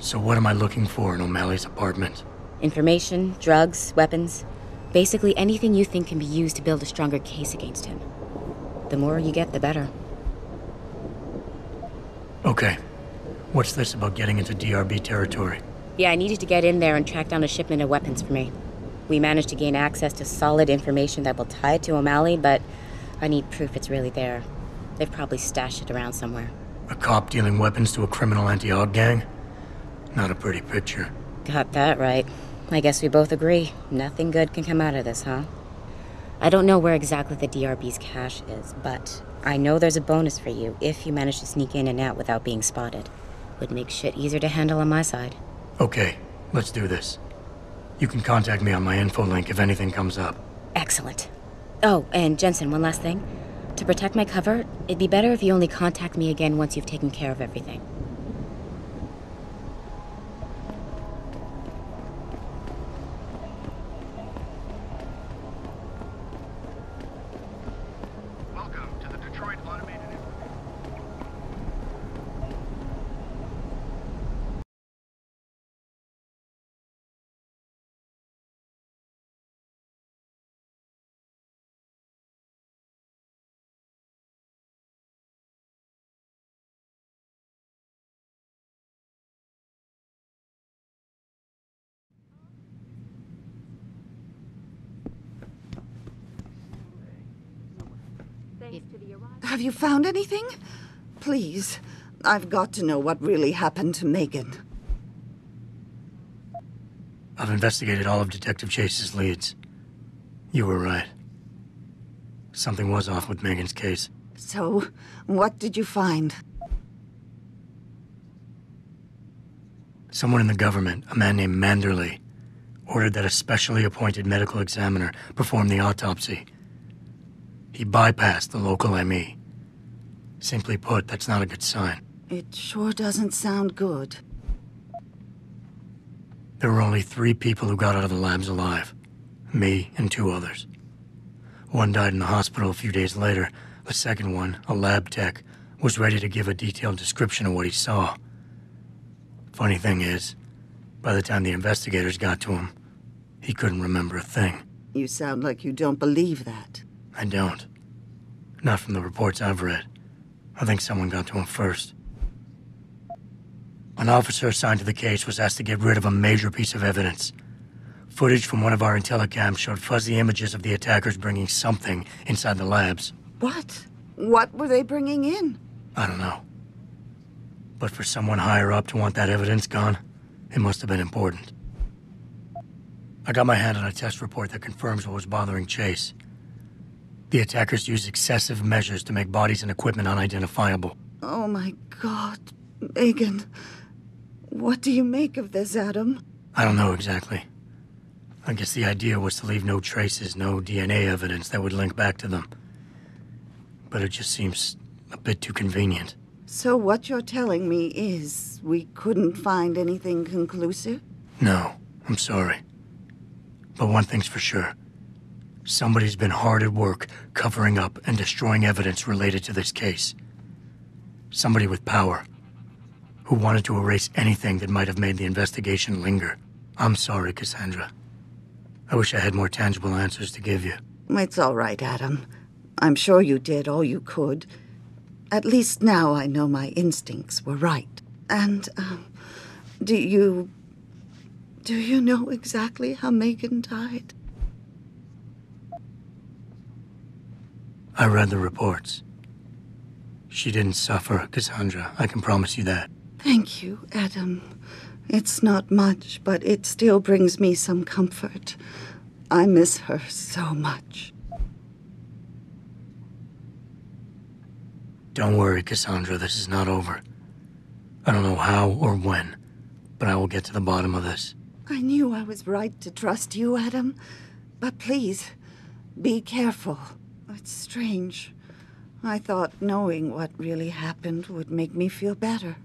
So what am I looking for in O'Malley's apartment? Information, drugs, weapons. Basically anything you think can be used to build a stronger case against him. The more you get, the better. Okay. What's this about getting into DRB territory? Yeah, I needed to get in there and track down a shipment of weapons for me. We managed to gain access to solid information that will tie it to O'Malley, but I need proof it's really there. They've probably stashed it around somewhere. A cop dealing weapons to a criminal anti-Aug gang? Not a pretty picture. Got that right. I guess we both agree. Nothing good can come out of this, huh? I don't know where exactly the DRB's cache is, but I know there's a bonus for you if you manage to sneak in and out without being spotted. Would make shit easier to handle on my side. Okay, let's do this. You can contact me on my info link if anything comes up. Excellent. Oh, and Jensen, one last thing. To protect my cover, it'd be better if you only contact me again once you've taken care of everything. Welcome to the Detroit Automated. Have you found anything? Please, I've got to know what really happened to Megan. I've investigated all of Detective Chase's leads. You were right. Something was off with Megan's case. So, what did you find? Someone in the government, a man named Manderley, ordered that a specially appointed medical examiner perform the autopsy. He bypassed the local ME. Simply put, that's not a good sign. It sure doesn't sound good. There were only 3 people who got out of the labs alive. Me and 2 others. One died in the hospital a few days later. The second one, a lab tech, was ready to give a detailed description of what he saw. Funny thing is, by the time the investigators got to him, he couldn't remember a thing. You sound like you don't believe that. I don't. Not from the reports I've read. I think someone got to him first. An officer assigned to the case was asked to get rid of a major piece of evidence. Footage from one of our intellicams showed fuzzy images of the attackers bringing something inside the labs. What? What were they bringing in? I don't know. But for someone higher up to want that evidence gone, it must have been important. I got my hand on a test report that confirms what was bothering Chase. The attackers used excessive measures to make bodies and equipment unidentifiable. Oh my God, Megan. What do you make of this, Adam? I don't know exactly. I guess the idea was to leave no traces, no DNA evidence that would link back to them. But it just seems a bit too convenient. So what you're telling me is we couldn't find anything conclusive? No, I'm sorry. But one thing's for sure. Somebody's been hard at work covering up and destroying evidence related to this case. Somebody with power, who wanted to erase anything that might have made the investigation linger. I'm sorry, Cassandra. I wish I had more tangible answers to give you. It's all right, Adam. I'm sure you did all you could. At least now I know my instincts were right. And, do you know exactly how Megan died? I read the reports. She didn't suffer, Cassandra. I can promise you that. Thank you, Adam. It's not much, but it still brings me some comfort. I miss her so much. Don't worry, Cassandra. This is not over. I don't know how or when, but I will get to the bottom of this. I knew I was right to trust you, Adam. But please, be careful. It's strange. I thought knowing what really happened would make me feel better.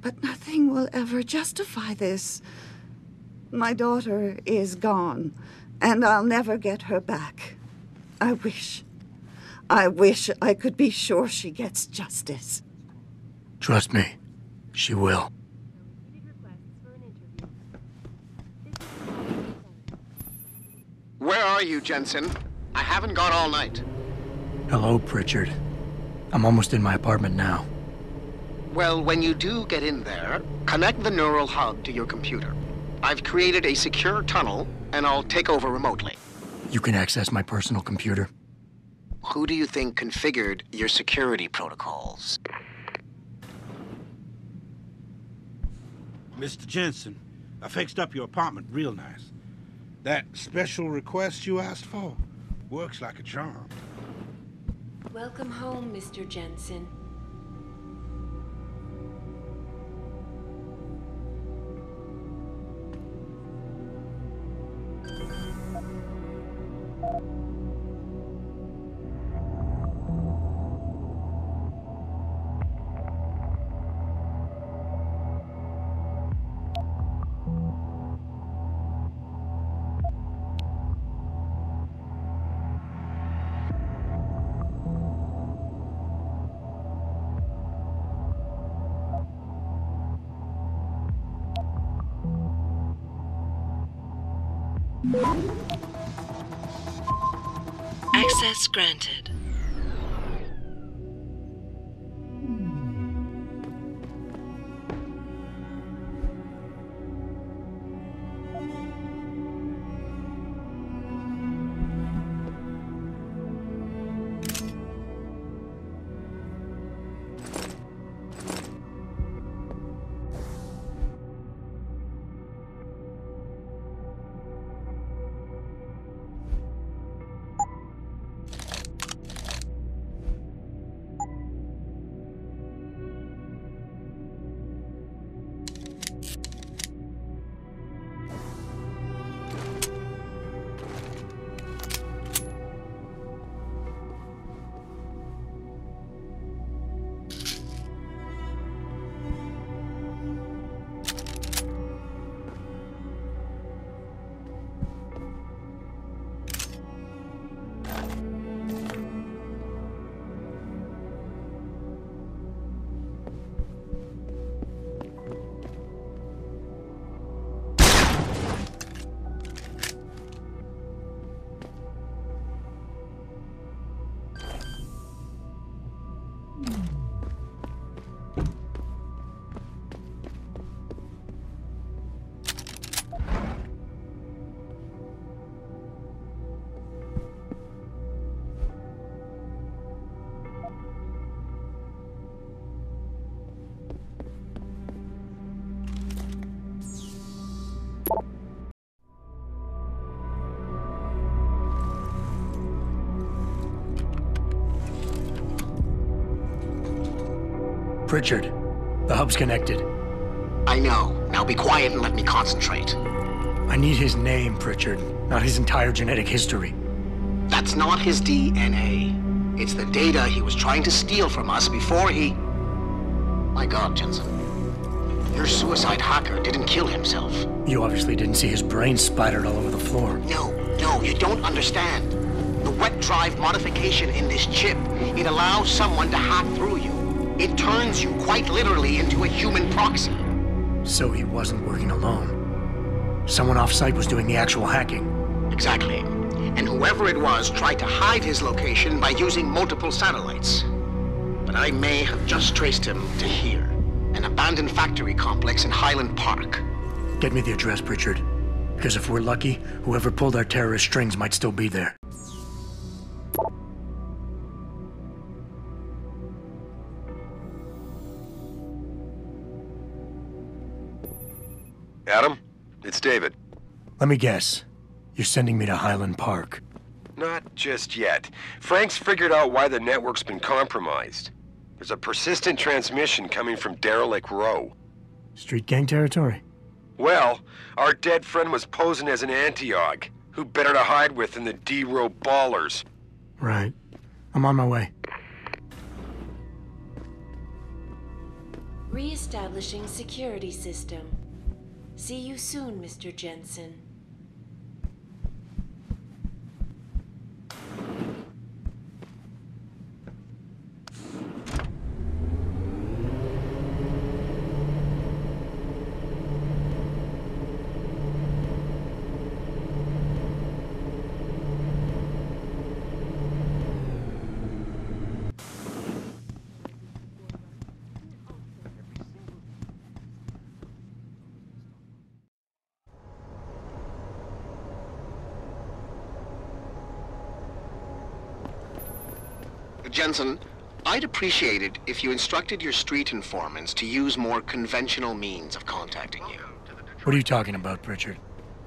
But nothing will ever justify this. My daughter is gone, and I'll never get her back. I wish I could be sure she gets justice. Trust me, she will. Where are you, Jensen? I haven't gone all night. Hello, Pritchard. I'm almost in my apartment now. Well, when you do get in there, connect the neural hub to your computer. I've created a secure tunnel, and I'll take over remotely. You can access my personal computer. Who do you think configured your security protocols? Mr. Jensen, I fixed up your apartment real nice. That special request you asked for works like a charm. Welcome home, Mr. Jensen. Access granted. Pritchard, the hub's connected. I know. Now be quiet and let me concentrate. I need his name, Pritchard, not his entire genetic history. That's not his DNA. It's the data he was trying to steal from us before he... My God, Jensen. Your suicide hacker didn't kill himself. You obviously didn't see his brain splattered all over the floor. No, you don't understand. The wet drive modification in this chip, it allows someone to hack through you. It turns you quite literally into a human proxy. So he wasn't working alone. Someone off-site was doing the actual hacking. Exactly. And whoever it was tried to hide his location by using multiple satellites. But I may have just traced him to here, an abandoned factory complex in Highland Park. Get me the address, Pritchard. Because if we're lucky, whoever pulled our terrorist strings might still be there. Adam, it's David. Let me guess. You're sending me to Highland Park. Not just yet. Frank's figured out why the network's been compromised. There's a persistent transmission coming from Derelict Row. Street gang territory? Well, our dead friend was posing as an anti-aug. Who better to hide with than the D-Row ballers? Right. I'm on my way. Re-establishing security system. See you soon, Mr. Jensen. Jensen, I'd appreciate it if you instructed your street informants to use more conventional means of contacting you. What are you talking about, Pritchard?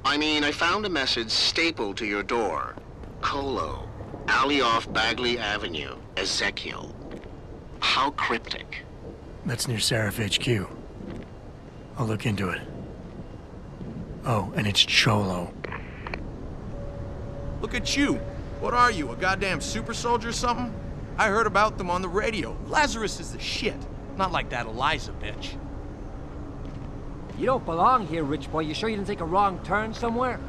I mean, I found a message stapled to your door. Colo, alley off Bagley Avenue, Ezekiel. How cryptic. That's near Seraph HQ. I'll look into it. Oh, and it's Cholo. Look at you. What are you, a goddamn super soldier or something? I heard about them on the radio. Lazarus is the shit. Not like that Eliza bitch. You don't belong here, rich boy. You sure you didn't take a wrong turn somewhere?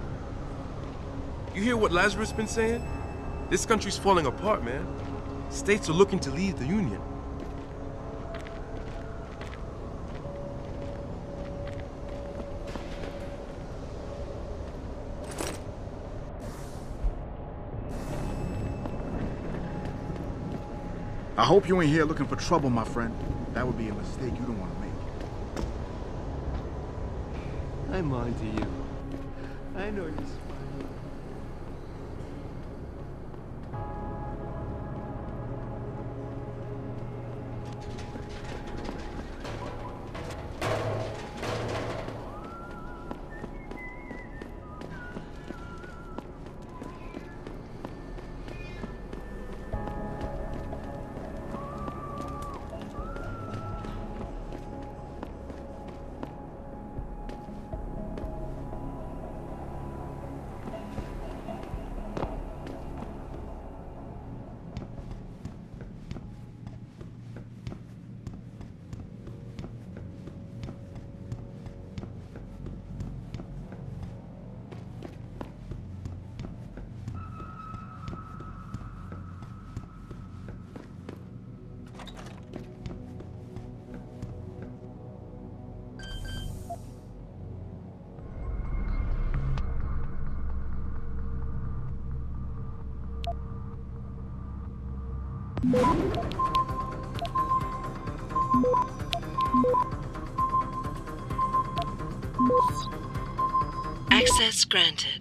You hear what Lazarus been saying? This country's falling apart, man. States are looking to leave the Union. I hope you ain't here looking for trouble, my friend. That would be a mistake you don't want to make. I'm on to you. I know you're smart. Access granted.